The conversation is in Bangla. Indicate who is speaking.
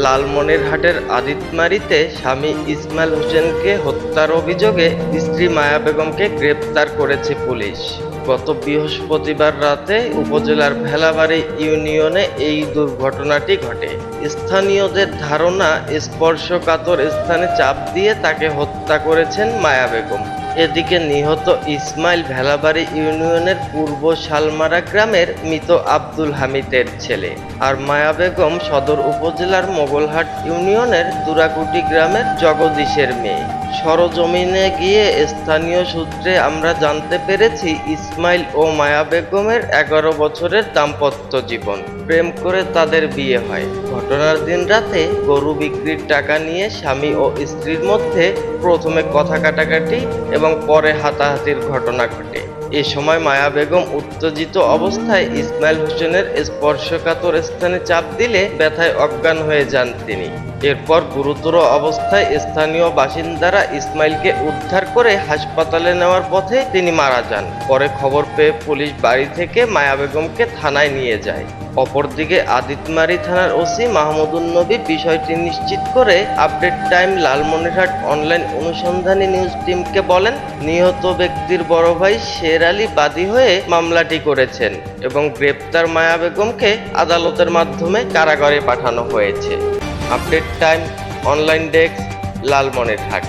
Speaker 1: লালমনিরহাটের আদিতমারীতে স্বামী ইসমাইল হোসেনকে হত্যার অভিযোগে স্ত্রী মায়া বেগমকে গ্রেপ্তার করেছে পুলিশ। গত বৃহস্পতিবার রাতে উপজেলার ভেলাবাড়ী ইউনিয়নে এই দুর্ঘটনাটি ঘটে। স্থানীয়দের ধারণা, স্পর্শকাতর স্থানে চাপ দিয়ে তাকে হত্যা করেছেন মায়া বেগম। এদিকে নিহত ইসমাইল ভেলাবাড়ী ইউনিয়নের পূর্ব শালমারা গ্রামের মৃত আব্দুল হামিদের ছেলে, আর মায়া বেগম সদর উপজেলার মোগলহাট ইউনিয়নের তুরাকুটি গ্রামের জগদীশের মেয়ে। সরজমিনে গিয়ে স্থানীয় সূত্রে আমরা জানতে পেরেছি, ইসমাইল ও মায়া বেগমের ১১ বছরের দাম্পত্য জীবন। প্রেম করে তাদের বিয়ে হয়। ঘটনার দিন রাতে গরু বিক্রির টাকা নিয়ে স্বামী ও স্ত্রীর মধ্যে প্রথমে কথা কাটাকাটি এবং পরে হাতাহাতির ঘটনা ঘটে। এ সময় মায়া বেগম উত্তেজিত অবস্থায় ইসমাইল হোসেনের স্পর্শকাতর স্থানে চাপ দিলে ব্যথায় অজ্ঞান হয়ে যান তিনি। এরপর গুরুতর অবস্থায় স্থানীয় বাসিন্দারা ইসমাইলকে উদ্ধার করে হাসপাতালে নেওয়ার পথে তিনি মারা যান। পরে খবর পেয়ে পুলিশ বাড়ি থেকে মায়া বেগমকে থানায় নিয়ে যায়। অপরদিকে আদিতমারী থানার ওসি মাহমুদুন নবী বিষয়টি নিশ্চিত করে আপডেট টাইম লালমনিরহাট অনলাইন অনুসন্ধানী নিউজ টিমকে বলেন, নিহত ব্যক্তির বড় ভাই শের আলী বাদী হয়ে মামলাটি করেছেন এবং গ্রেপ্তার মায়া বেগমকে আদালতের মাধ্যমে কারাগারে পাঠানো হয়েছে। Update time online desk, Lalmonirhat.